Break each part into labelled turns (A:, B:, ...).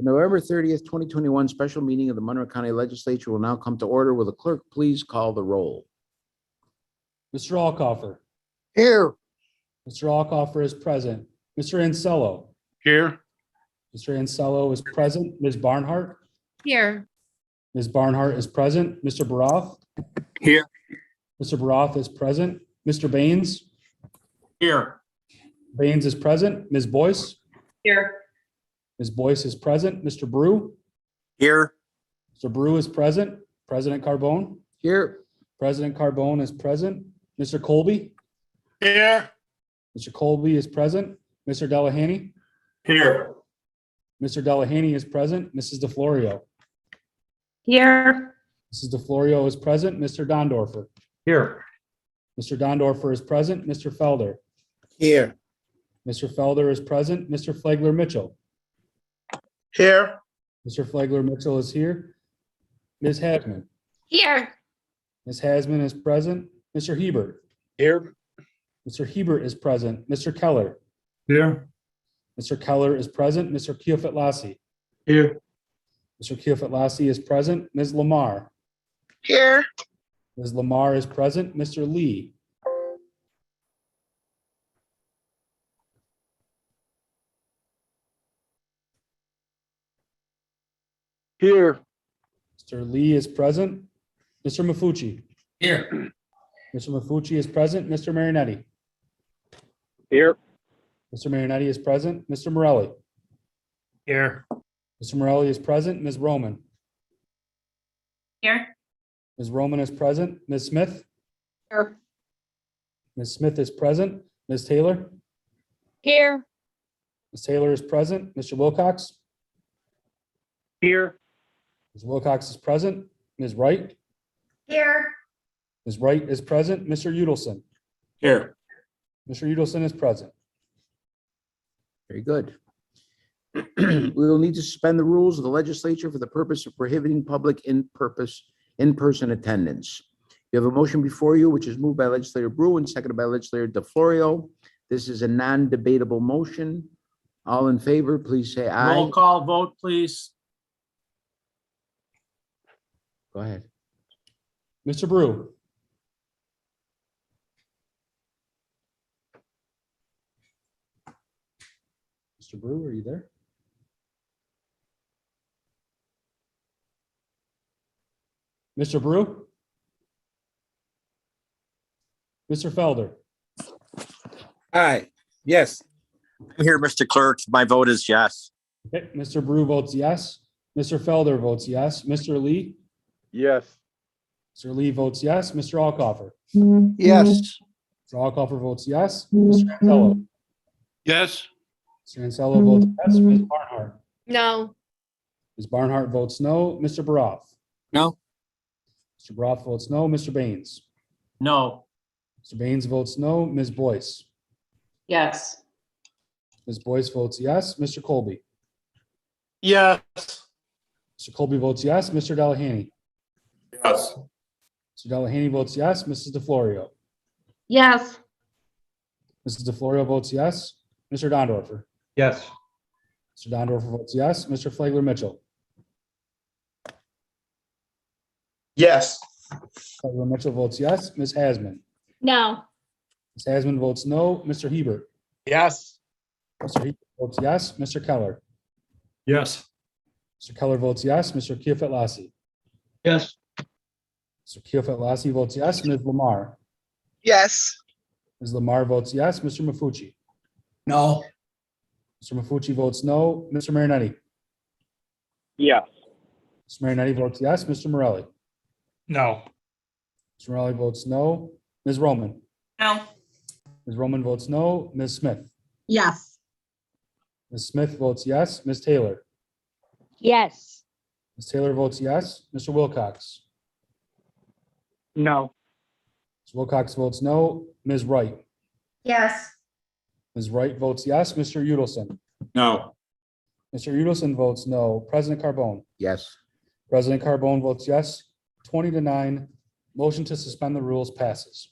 A: The November 30th, 2021 special meeting of the Monroe County Legislature will now come to order. Will the clerk please call the roll?
B: Mr. Alcoffer.
C: Here.
B: Mr. Alcoffer is present. Mr. Ansello.
C: Here.
B: Mr. Ansello is present. Ms. Barnhart.
D: Here.
B: Ms. Barnhart is present. Mr. Baroth.
C: Here.
B: Mr. Baroth is present. Mr. Baines.
C: Here.
B: Baines is present. Ms. Boyce.
D: Here.
B: Ms. Boyce is present. Mr. Brew.
C: Here.
B: Mr. Brew is present. President Carbone.
A: Here.
B: President Carbone is present. Mr. Colby.
C: Here.
B: Mr. Colby is present. Mr. Delahanty.
C: Here.
B: Mr. Delahanty is present. Mrs. DeFlorio.
D: Here.
B: Mrs. DeFlorio is present. Mr. Dondorfer.
C: Here.
B: Mr. Dondorfer is present. Mr. Felder.
C: Here.
B: Mr. Felder is present. Mr. Flagler Mitchell.
C: Here.
B: Mr. Flagler Mitchell is here. Ms. Hasman.
D: Here.
B: Ms. Hasman is present. Mr. Hebert.
C: Here.
B: Mr. Hebert is present. Mr. Keller.
C: Here.
B: Mr. Keller is present. Mr. Keofit-Lassie.
C: Here.
B: Mr. Keofit-Lassie is present. Ms. Lamar.
C: Here.
B: Ms. Lamar is present. Mr. Lee.
C: Here.
B: Mr. Lee is present. Mr. Mafucci.
C: Here.
B: Mr. Mafucci is present. Mr. Marinetti.
C: Here.
B: Mr. Marinetti is present. Mr. Morelli.
C: Here.
B: Mr. Morelli is present. Ms. Roman.
D: Here.
B: Ms. Roman is present. Ms. Smith.
D: Here.
B: Ms. Smith is present. Ms. Taylor.
D: Here.
B: Ms. Taylor is present. Mr. Wilcox.
C: Here.
B: Ms. Wilcox is present. Ms. Wright.
D: Here.
B: Ms. Wright is present. Mr. Udelson.
C: Here.
B: Mr. Udelson is present.
A: Very good. We will need to suspend the rules of the legislature for the purpose of prohibiting public in-person attendance. You have a motion before you, which is moved by legislator Brew and seconded by legislator DeFlorio. This is a non-debatable motion. All in favor, please say aye.
C: Roll call vote, please.
A: Go ahead.
B: Mr. Brew. Mr. Brew, are you there? Mr. Brew? Mr. Felder?
C: Aye. Yes.
E: I'm here, Mr. Clerk. My vote is yes.
B: Okay, Mr. Brew votes yes. Mr. Felder votes yes. Mr. Lee?
C: Yes.
B: Mr. Lee votes yes. Mr. Alcoffer?
C: Yes.
B: Mr. Alcoffer votes yes. Mr. Ansello?
C: Yes.
B: Mr. Ansello votes yes. Ms. Barnhart?
D: No.
B: Ms. Barnhart votes no. Mr. Baroth?
C: No.
B: Mr. Baroth votes no. Mr. Baines?
C: No.
B: Mr. Baines votes no. Ms. Boyce?
D: Yes.
B: Ms. Boyce votes yes. Mr. Colby.
C: Yes.
B: Mr. Colby votes yes. Mr. Delahanty.
C: Yes.
B: Mr. Delahanty votes yes. Mrs. DeFlorio.
D: Yes.
B: Mrs. DeFlorio votes yes. Mr. Dondorfer.
C: Yes.
B: Mr. Dondorfer votes yes. Mr. Flagler Mitchell.
C: Yes.
B: Flagler Mitchell votes yes. Ms. Hasman.
D: No.
B: Ms. Hasman votes no. Mr. Hebert.
C: Yes.
B: Mr. Hebert votes yes. Mr. Keller.
C: Yes.
B: Mr. Keller votes yes. Mr. Kiefer-Lassie.
C: Yes.
B: Mr. Kiefer-Lassie votes yes. Ms. Lamar.
F: yes,
B: Ms. Lamar votes yes. Mr. Mafucci.
C: No.
B: Mr. Mafucci votes no. Mr. Marinetti.
C: Yes.
B: Mr. Marinetti votes yes. Mr. Morelli.
C: No.
B: Mr. Morelli votes no. Ms. Roman.
D: No.
B: Ms. Roman votes no. Ms. Smith.
D: Yes.
B: Ms. Smith votes yes. Ms. Taylor.
D: Yes.
B: Ms. Taylor votes yes. Mr. Wilcox.
C: No.
B: Mr. Wilcox votes no. Ms. Wright.
D: Yes.
B: Ms. Wright votes yes. Mr. Udelson.
C: No.
B: Mr. Udelson votes no. President Carbone.
A: Yes.
B: President Carbone votes yes. 20-9. Motion to suspend the rules passes.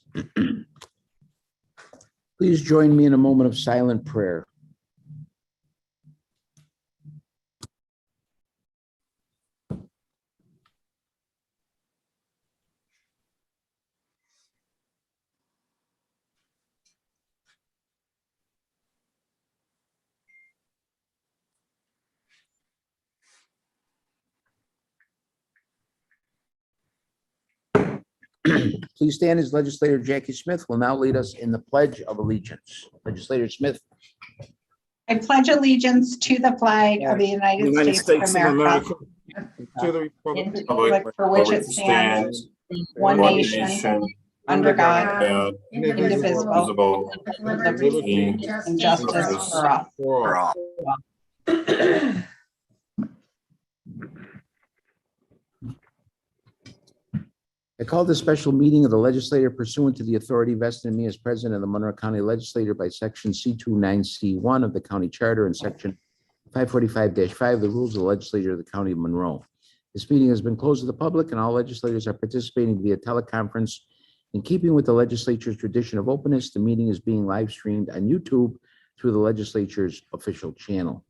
A: Please join me in a moment of silent prayer. Please stand as Legislator Jackie Smith will now lead us in the Pledge of Allegiance. Legislator Smith.
G: I pledge allegiance to the flag of the United States of America,
C: To the
G: and
C: republic
G: to the republic for which it stands, one nation, under God, indivisible, with liberty and justice for all.
A: I call the special meeting of the legislature pursuant to the authority vested in me as president of the Monroe County Legislature by section C29C1 of the county charter and section 545-5 of the rules of the legislature of the county of Monroe. This meeting has been closed to the public and all legislators are participating via teleconference. In keeping with the legislature's tradition of openness, the meeting is being live streamed on YouTube through the legislature's official channel.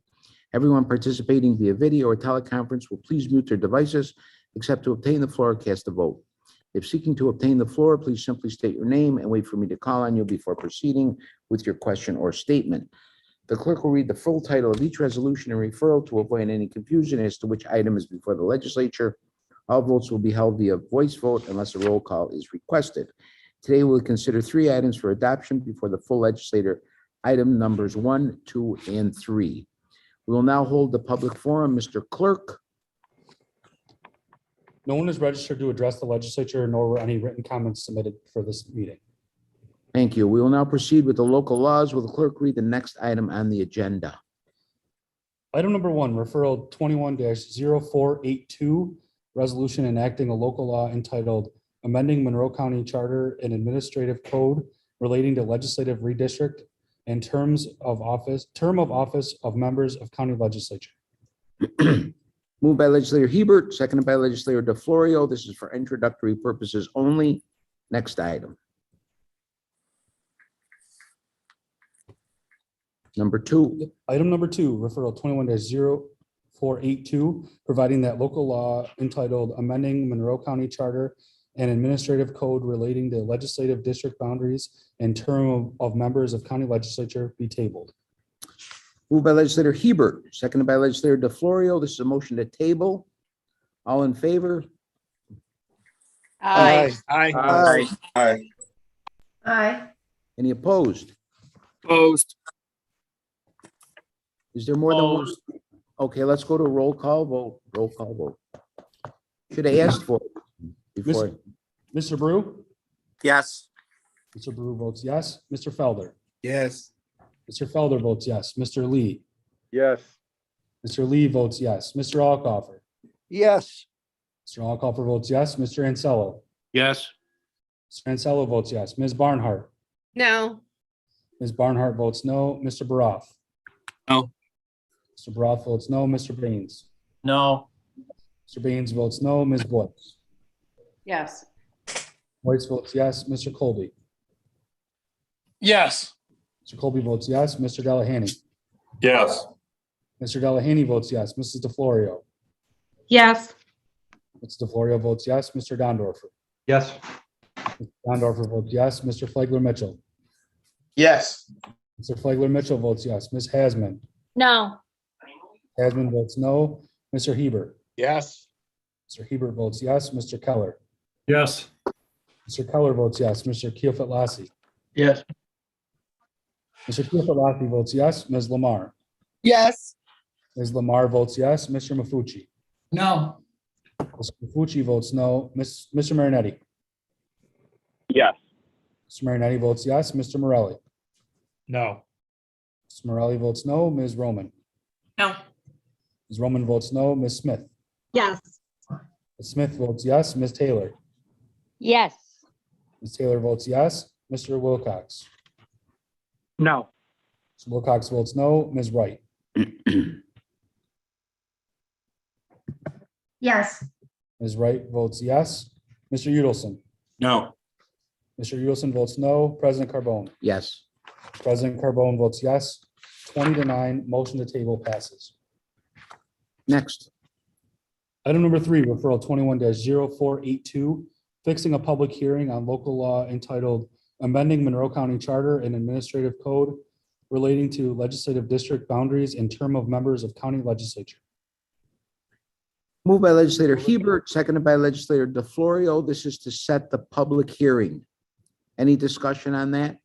A: Everyone participating via video or teleconference will please mute their devices except to obtain the floor or cast a vote. If seeking to obtain the floor, please simply state your name and wait for me to call on you before proceeding with your question or statement. The clerk will read the full title of each resolution and referral to avoid any confusion as to which item is before the legislature. All votes will be held via voice vote unless a roll call is requested. Today, we'll consider 3 items for adoption before the full legislature, item numbers 1, 2, and 3. We will now hold the public forum. Mr. Clerk.
B: No one is registered to address the legislature, nor were any written comments submitted for this meeting.
A: Thank you. We will now proceed with the local laws. Will the clerk read the next item on the agenda?
B: Item number 1, referral 21-0482, resolution enacting a local law entitled amending Monroe County Charter and Administrative Code relating to legislative redistrict and term of office of members of county legislature.
A: Moved by legislator Hebert, seconded by legislator DeFlorio. This is for introductory purposes only. Next item. Number 2.
B: Item number 2, referral 21-0482, providing that local law entitled amending Monroe County Charter and Administrative Code relating to legislative district boundaries and term of members of county legislature be tabled.
A: Moved by legislator Hebert, seconded by legislator DeFlorio. This is a motion to table. All in favor?
D: Aye.
C: Aye. Aye.
D: Aye.
A: Any opposed?
C: Opposed.
A: Is there more than one?
C: Opposed.
A: Okay, let's go to roll call vote. Roll call vote. Should have asked for it before.
B: Mr. Brew?
E: Yes.
B: Mr. Brew votes yes. Mr. Felder?
C: Yes.
B: Mr. Felder votes yes. Mr. Lee?
C: Yes.
B: Mr. Lee votes yes. Mr. Alcoffer?
C: Yes.
B: Mr. Alcoffer votes yes. Mr. Ansello?
C: Yes.
B: Mr. Ansello votes yes. Ms. Barnhart?
D: No.
B: Ms. Barnhart votes no. Mr. Baroff?
C: No.
B: Mr. Broth votes no. Mr. Baines.
C: No.
B: Mr. Baines votes no. Ms. Boyce.
G: Yes.
B: Boyce votes yes. Mr. Colby.
C: Yes.
B: Mr. Colby votes yes. Mr. Delahanty.
C: Yes.
B: Mr. Delahanty votes yes. Mrs. DeFlorio.
D: Yes.
B: Mrs. DeFlorio votes yes. Mr. Dondorfer.
C: Yes.
B: Mr. Dondorfer votes yes. Mr. Flagler Mitchell.
C: Yes.
B: Mr. Flagler Mitchell votes yes. Ms. Hasman.
D: No.
B: Hasman votes no. Mr. Hebert.
C: Yes.
B: Mr. Hebert votes yes. Mr. Keller.
C: Yes.
B: Mr. Keller votes yes. Mr. Keough-Lassie.
C: Yes.
B: Mr. Keough-Lassie votes yes. Ms. Lamar.
C: Yes.
B: Ms. Lamar votes yes. Mr. Mafucci.
C: No.
B: Mr. Mafucci votes no. Mr. Marinetti.
E: Yes.
B: Mr. Marinetti votes yes. Mr. Morelli.
C: No.
B: Mr. Morelli votes no. Ms. Roman.
G: No.
B: Ms. Roman votes no. Ms. Smith.
D: Yes.
B: Ms. Smith votes yes. Ms. Taylor.
D: Yes.
B: Ms. Taylor votes yes. Mr. Wilcox.
E: No.
B: Mr. Wilcox votes no. Ms. Wright.
D: Yes.
B: Ms. Wright votes yes. Mr. Udelson.
C: No.
B: Mr. Udelson votes no. President Carbone.
A: Yes.
B: President Carbone votes yes. 20-9, motion to table passes.
A: Next.
B: Item number 3, referral 21-0482, fixing a public hearing on local law entitled amending Monroe County Charter and Administrative Code relating to legislative district boundaries and term of members of county legislature.
A: Moved by legislator Hebert, seconded by legislator DeFlorio. This is to set the public hearing. Any discussion on that?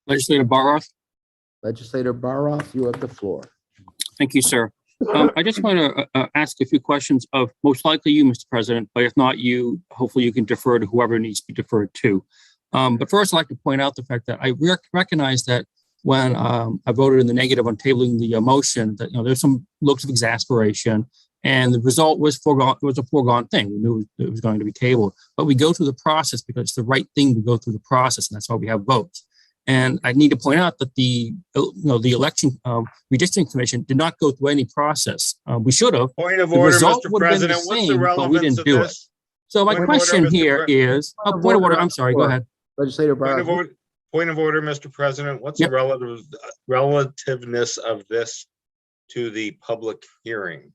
F: Legislator Baroff.
A: Legislator Baroff, you have the floor.
F: Thank you, sir. I just want to ask a few questions of most likely you, Mr. President, but if not you, hopefully you can defer to whoever needs to be deferred to. But first, I'd like to point out the fact that I recognize that when I voted in the negative on tabling the motion, that there's some looks of exasperation, and the result was foregone. It was a foregone thing. We knew it was going to be tabled, but we go through the process because it's the right thing to go through the process, and that's why we have votes. And I need to point out that the election redistricting commission did not go through any process. We should have.
H: Point of
F: The
H: order,
F: result
H: Mr.
F: would have been the
H: President. What's the
F: same, but we
H: relevance
F: didn't
H: of
F: do it.
H: this?
F: So my
H: Point of order,
F: question
H: Mr.
F: here is, point of order, I'm sorry, go ahead.
A: Legislator
H: Point of
A: Baroff.
H: order, point of order, Mr. President. What's
F: Yep.
H: the relativeness of this to the public hearing?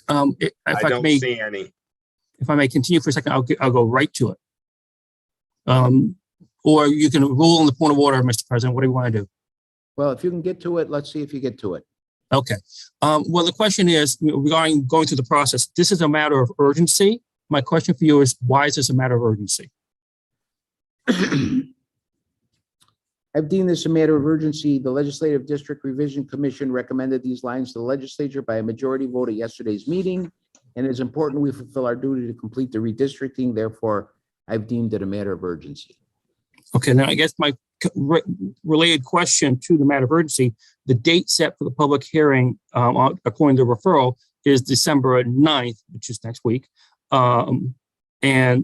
F: If
H: I
F: I
H: don't
F: may,
H: see any.
F: if I may continue for a second, I'll go right to it. Or you can rule on the point of order, Mr. President. What do you want to do?
A: Well, if you can get to it, let's see if you get to it.
F: Okay. Well, the question is regarding going through the process. This is a matter of urgency. My question for you is, why is this a matter of urgency?
A: I've deemed this a matter of urgency. The Legislative District Revision Commission recommended these lines to the legislature by a majority vote at yesterday's meeting. And it's important we fulfill our duty to complete the redistricting. Therefore, I've deemed it a matter of urgency.
F: Okay, now I guess my related question to the matter of urgency, the date set for the public hearing, according to the referral, is December 9th, which is next week. And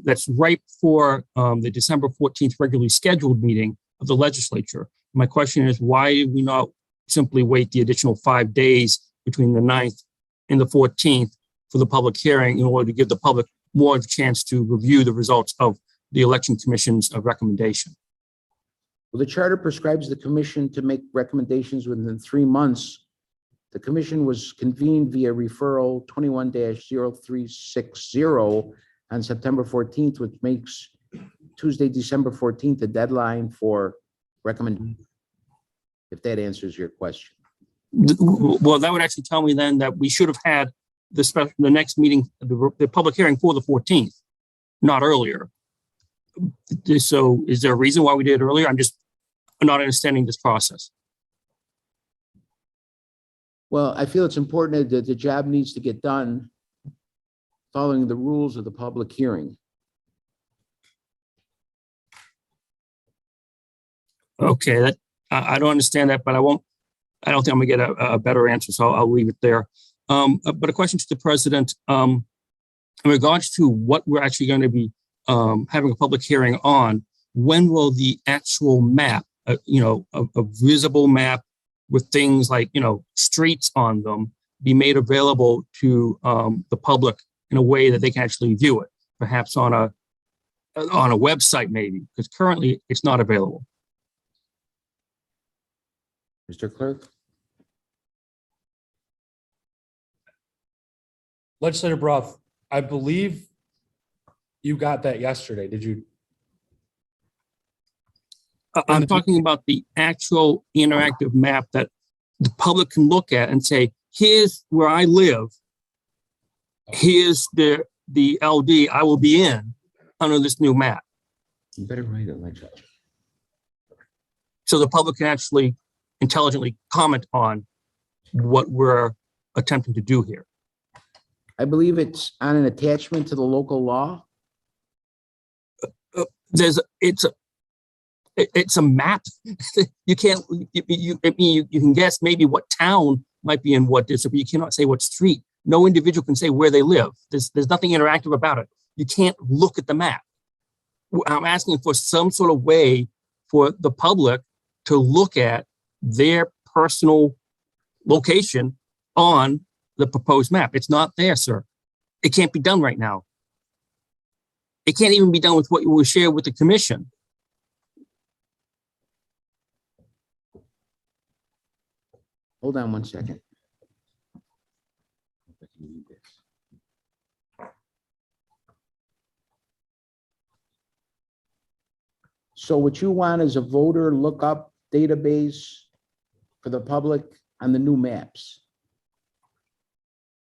F: that's right before the December 14th regularly scheduled meeting of the legislature. My question is, why did we not simply wait the additional 5 days between the 9th and the 14th for the public hearing in order to give the public more of a chance to review the results of the election commission's recommendation?
A: Well, the charter prescribes the commission to make recommendations within 3 months. The commission was convened via referral 21-0360 on September 14th, which makes Tuesday, December 14th, the deadline for recommendation. If that answers your question.
F: Well, that would actually tell me then that we should have had the next meeting, the public hearing for the 14th, not earlier. So is there a reason why we did it earlier? I'm just not understanding this process.
A: Well, I feel it's important that the job needs to get done following the rules of the public hearing.
F: Okay, I don't understand that, but I don't think I'm gonna get a better answer, so I'll leave it there. But a question to the president, in regards to what we're actually going to be having a public hearing on, when will the actual map, a visible map with things like, streets on them be made available to the public in a way that they can actually view it, perhaps on a website maybe, because currently it's not available.
A: Mr. Clerk?
B: Legislator Broth, I believe you got that yesterday. Did you?
F: I'm talking about the actual interactive map that the public can look at and say, here's where I live. Here's the LD I will be in under this new map.
A: You better write it, legislature.
F: So the public can actually intelligently comment on what we're attempting to do here.
A: I believe it's on an attachment to the local law.
F: It's a map. You can't, you can guess maybe what town might be in what district, but you cannot say what street. No individual can say where they live. There's nothing interactive about it. You can't look at the map. I'm asking for some sort of way for the public to look at their personal location on the proposed map. It's not there, sir. It can't be done right now. It can't even be done with what you will share with the commission.
A: Hold on one second. So what you want is a voter lookup database for the public on the new maps.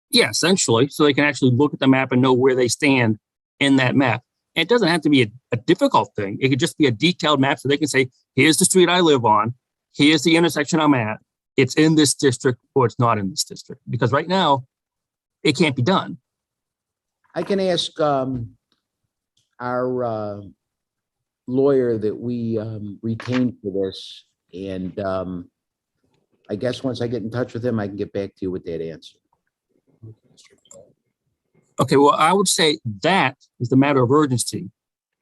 F: Yeah, essentially, so they can actually look at the map and know where they stand in that map. And it doesn't have to be a difficult thing. It could just be a detailed map so they can say, here's the street I live on. Here's the intersection I'm at. It's in this district or it's not in this district. Because right now, it can't be done.
A: I can ask our lawyer that we retained for this. And I guess once I get in touch with him, I can get back to you with that answer.
F: Okay, well, I would say that is the matter of urgency.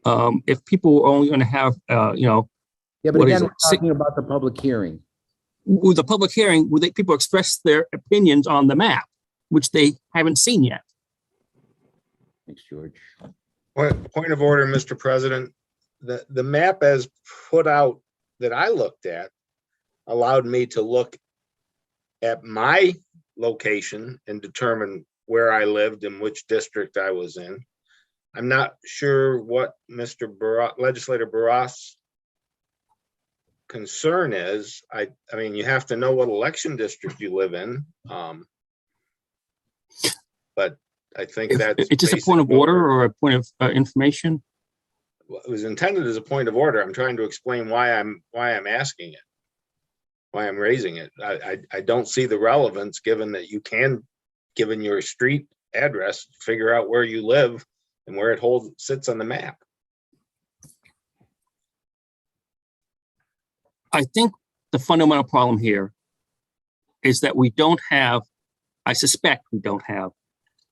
F: If people are only going to have,
A: Yeah, but
F: What is
A: again,
F: it?
A: we're talking about the public hearing.
F: with the public hearing, where people express their opinions on the map, which they haven't seen yet.
A: Thanks, George.
H: Point of order, Mr. President. The map as put out that I looked at allowed me to look at my location and determine where I lived and which district I was in. I'm not sure what Legislator Barras' concern is. I mean, you have to know what election district you live in. But I think that's
F: It's just a point of order or a point of information.
H: It was intended as a point of order. I'm trying to explain why I'm asking it, why I'm raising it. I don't see the relevance given that you can, given your street address, figure out where you live and where it sits on the map.
F: I think the fundamental problem here is that we don't have, I suspect we don't have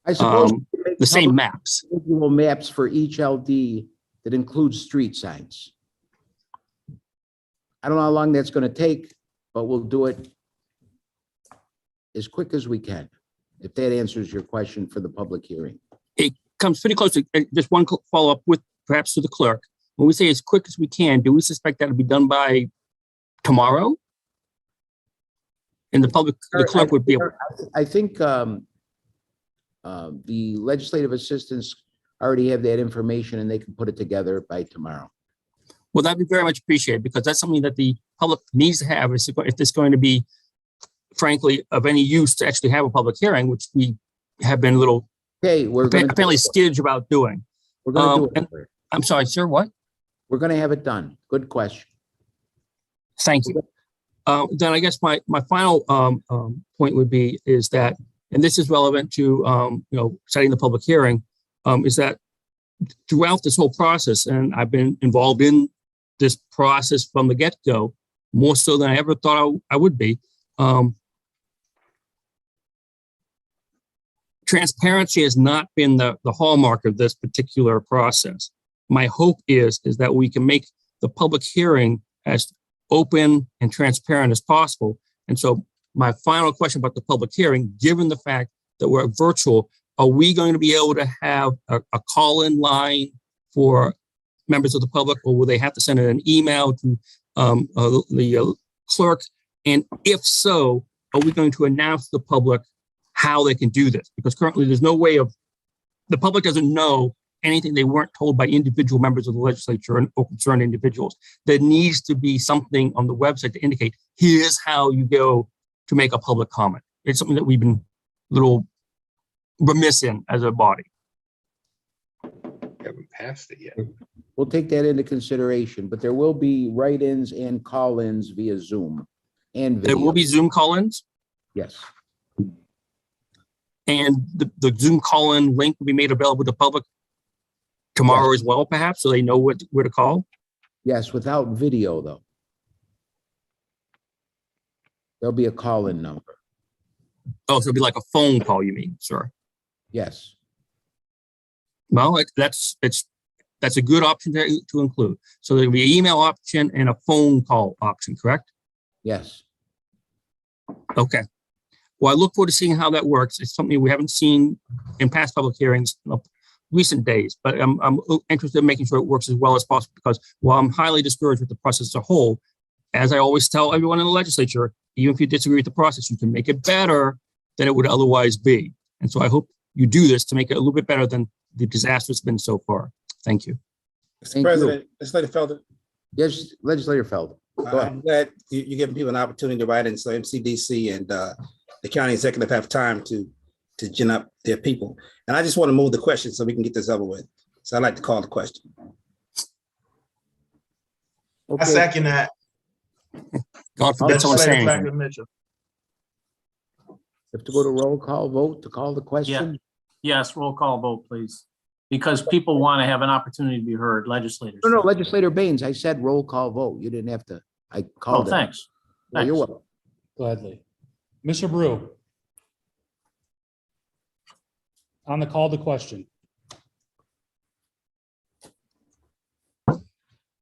A: I suppose we can make
F: the same
A: public
F: maps.
A: individual maps for each LD that includes street signs. I don't know how long that's going to take, but we'll do it as quick as we can, if that answers your question for the public hearing.
F: It comes pretty close to just one follow-up with perhaps to the clerk. When we say as quick as we can, do we suspect that will be done by tomorrow? And the clerk would be able.
A: I think the legislative assistants already have that information and they can put it together by tomorrow.
F: Well, that'd be very much appreciated because that's something that the public needs to have if it's going to be, frankly, of any use to actually have a public hearing, which we have been a little apparently skittish about doing.
A: We're going to do it.
F: I'm sorry, sir, what?
A: We're going to have it done. Good question.
F: Thank you. Then I guess my final point would be is that, and this is relevant to setting the public hearing, is that throughout this whole process, and I've been involved in this process from the get-go, more so than I ever thought I would be. Transparency has not been the hallmark of this particular process. My hope is that we can make the public hearing as open and transparent as possible, And so my final question about the public hearing, given the fact that we're virtual, are we going to be able to have a call-in line for members of the public, or will they have to send an email to the clerk? And if so, are we going to announce to the public how they can do this? Because currently there's no way of, the public doesn't know anything they weren't told by individual members of the legislature or concerned individuals. There needs to be something on the website to indicate, here's how you go to make a public comment. It's something that we've been a little remiss in as a body.
H: Haven't passed it yet.
A: We'll take that into consideration, but there will be write-ins and call-ins via Zoom and video.
F: There will be Zoom call-ins,
A: Yes,
F: and the Zoom call-in link will be made available to the public tomorrow as well, perhaps, so they know where to call.
A: yes, without video, though. There'll be a call-in number.
F: Oh, so it'll be like a phone call, you mean, sir?
A: Yes,
F: Well, that's a good option to include. So there'll be an email option and a phone call option, correct?
A: yes.
F: Okay. Well, I look forward to seeing how that works. It's something we haven't seen in past public hearings in recent days, but I'm interested in making sure it works as well as possible, because while I'm highly discouraged with the process as a whole, as I always tell everyone in the legislature, even if you disagree with the process, you can make it better than it would otherwise be. And so I hope you do this to make it a little bit better than the disaster it's been so far. Thank you.
A: Thank
I: Mr.
A: you.
I: President, Legislator Felder,
A: Yes, Legislator Felder. Go ahead.
I: I'm glad you're giving people an opportunity to write in so MCDC and the county executive have time to gin up their people. And I just want to move the question so we can get this over with. So I'd like to call the question.
C: I
A: Okay,
C: second that.
F: God forbid someone say
C: Legislator
F: anything.
C: Blackman Mitchell.
A: have to go to roll call vote to call the question?
J: Yes, roll call vote, please. Because people want to have an opportunity to be heard, legislators.
A: No, Legislator Baines, I said roll call vote. You didn't have to, I
J: Oh,
A: called it.
J: thanks.
A: Well, you're
J: Thanks.
A: welcome.
B: Gladly. Mr. Brew. On the call to question.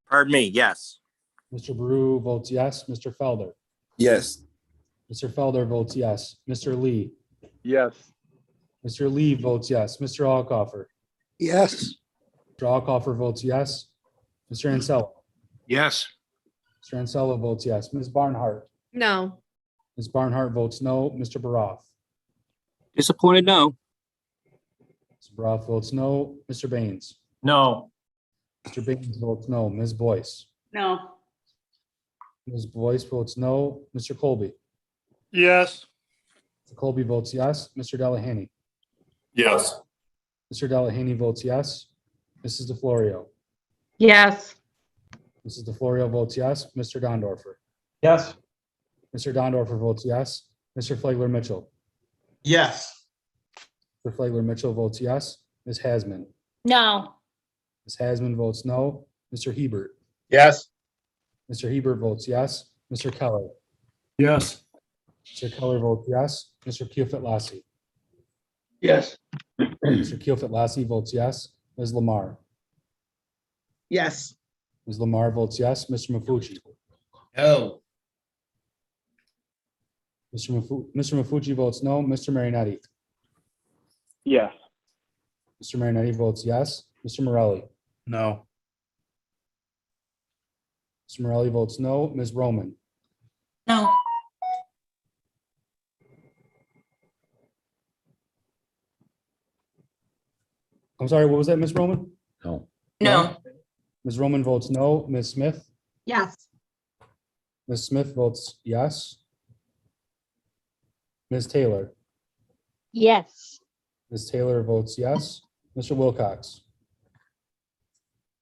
K: Pardon me, yes.
B: Mr. Brew votes yes. Mr. Felder.
I: Yes.
B: Mr. Felder votes yes. Mr. Lee.
E: Yes.
B: Mr. Lee votes yes. Mr. Alcoffer.
I: Yes.
B: Mr. Alcoffer votes yes. Mr. Ansella.
H: Yes.
B: Mr. Ansella votes yes. Ms. Barnhart.
D: No.
B: Ms. Barnhart votes no. Mr. Baroff.
F: Disappointed, no.
B: Mr. Baroff votes no. Mr. Baines.
J: No.
B: Mr. Baines votes no. Ms. Boyce.
D: No.
B: Ms. Boyce votes no. Mr. Colby.
C: Yes.
B: Mr. Colby votes yes. Mr. Delahaney.
C: Yes.
B: Mr. Delahaney votes yes. Mrs. DeFlorio.
D: Yes.
B: Mrs. DeFlorio votes yes. Mr. Dondorfer.
C: Yes.
B: Mr. Dondorfer votes yes. Mr. Flagler Mitchell.
C: Yes.
B: Mr. Flagler Mitchell votes yes. Ms. Hasman.
D: No.
B: Ms. Hasman votes no. Mr. Hebert.
H: Yes.
B: Mr. Hebert votes yes. Mr. Keller.
C: Yes.
B: Mr. Keller votes yes. Mr. Keofit Lassie.
C: Yes.
B: Mr. Keofit Lassie votes yes. Ms. Lamar.
C: Yes.
B: Ms. Lamar votes yes. Mr. Mafucci.
C: No.
B: Mr. Mafucci votes no. Mr. Marinetti.
E: Yes.
B: Mr. Marinetti votes yes. Mr. Morelli.
C: No.
B: Mr. Morelli votes no. Ms. Roman.
D: No.
B: I'm sorry, what was that, Ms. Roman?
A: No,
D: No.
B: Ms. Roman votes no. Ms. Smith?
D: Yes.
B: Ms. Smith votes yes. Ms. Taylor?
D: Yes.
B: Ms. Taylor votes yes. Mr. Wilcox?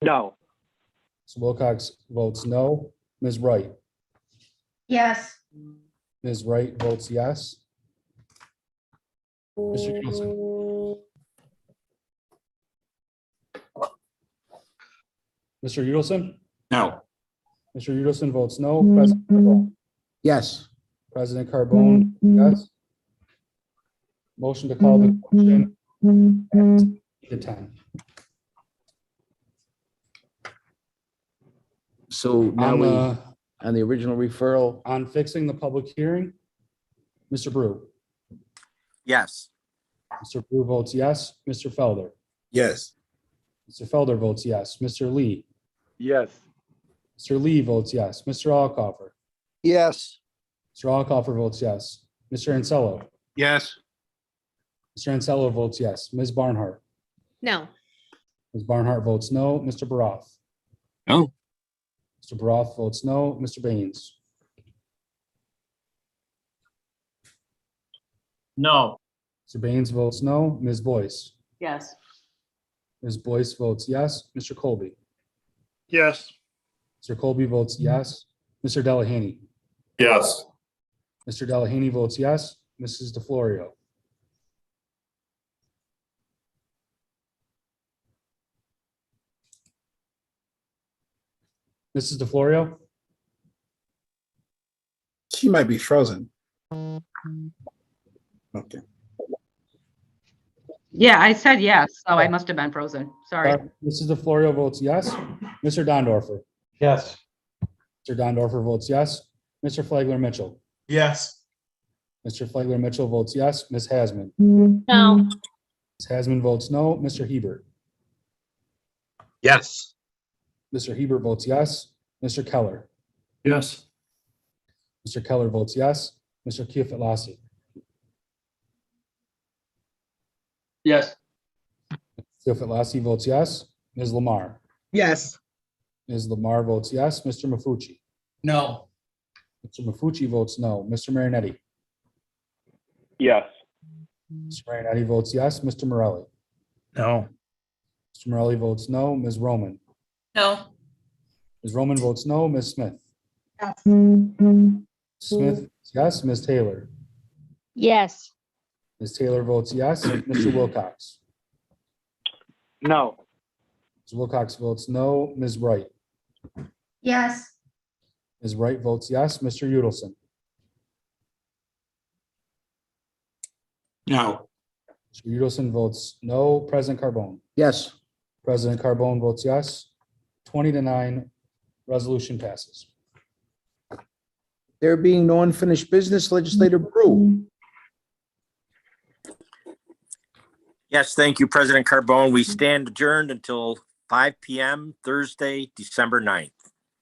E: No.
B: Mr. Wilcox votes no. Ms. Wright?
D: Yes.
B: Ms. Wright votes yes. Mr. Udelson? Mr. Udelson?
K: No.
B: Mr. Udelson votes no. President Carbone?
A: yes,
B: President Carbone, yes. Motion to call the question at 10.
A: so now
B: On
A: we,
B: the
A: On the original referral,
B: On fixing the public hearing, Mr. Brew.
C: Yes.
B: Mr. Brew votes yes. Mr. Felder.
I: Yes.
B: Mr. Felder votes yes. Mr. Lee.
E: Yes.
B: Mr. Lee votes yes. Mr. Alcoffer.
C: Yes.
B: Mr. Alcoffer votes yes. Mr. Ansello.
C: Yes.
B: Mr. Ansello votes yes. Ms. Barnhart.
D: No.
B: Ms. Barnhart votes no. Mr. Baroth.
F: No.
B: Mr. Baroth votes no. Mr. Baines.
J: No.
B: Mr. Baines votes no. Ms. Boyce.
D: Yes.
B: Ms. Boyce votes yes. Mr. Colby.
C: Yes.
B: Mr. Colby votes yes. Mr. Delahaney.
C: Yes.
B: Mr. Delahaney votes yes. Mrs. DeFlorio. Mrs. DeFlorio?
I: She might be frozen. Okay.
K: Yeah, I said yes, so I must have been frozen. Sorry.
B: Mrs. DeFlorio votes yes. Mr. Dondorfer?
C: Yes.
B: Mr. Dondorfer votes yes. Mr. Flagler Mitchell?
C: Yes.
B: Mr. Flagler Mitchell votes yes. Ms. Hasman?
D: No.
B: Ms. Hasman votes no. Mr. Hebert?
H: Yes.
B: Mr. Hebert votes yes. Mr. Keller?
C: Yes.
B: Mr. Keller votes yes. Mr. Keefe-Lassie?
C: Yes.
B: Keefe-Lassie votes yes. Ms. Lamar?
C: Yes.
B: Ms. Lamar votes yes. Mr. Mafucci?
C: No.
B: Mr. Mafucci votes no. Mr. Marinetti?
E: Yes.
B: Mr. Marinetti votes yes. Mr. Morelli?
C: No.
B: Mr. Morelli votes no. Ms. Roman?
D: No.
B: Ms. Roman votes no. Ms. Smith? Smith, votes yes. Ms. Taylor?
D: Yes.
B: Ms. Taylor votes yes. Mr. Wilcox?
E: No.
B: Ms. Wilcox votes no. Ms. Wright?
D: Yes.
B: Ms. Wright votes yes. Mr. Udelson?
C: No.
B: Mr. Udelson votes no. President Carbone?
A: yes.
B: President Carbone votes yes. 20-9, resolution passes.
A: There being no unfinished business, Legislator Brew.
C: Yes, thank you, President Carbone. We stand adjourned until 5 p.m. Thursday, December 9th.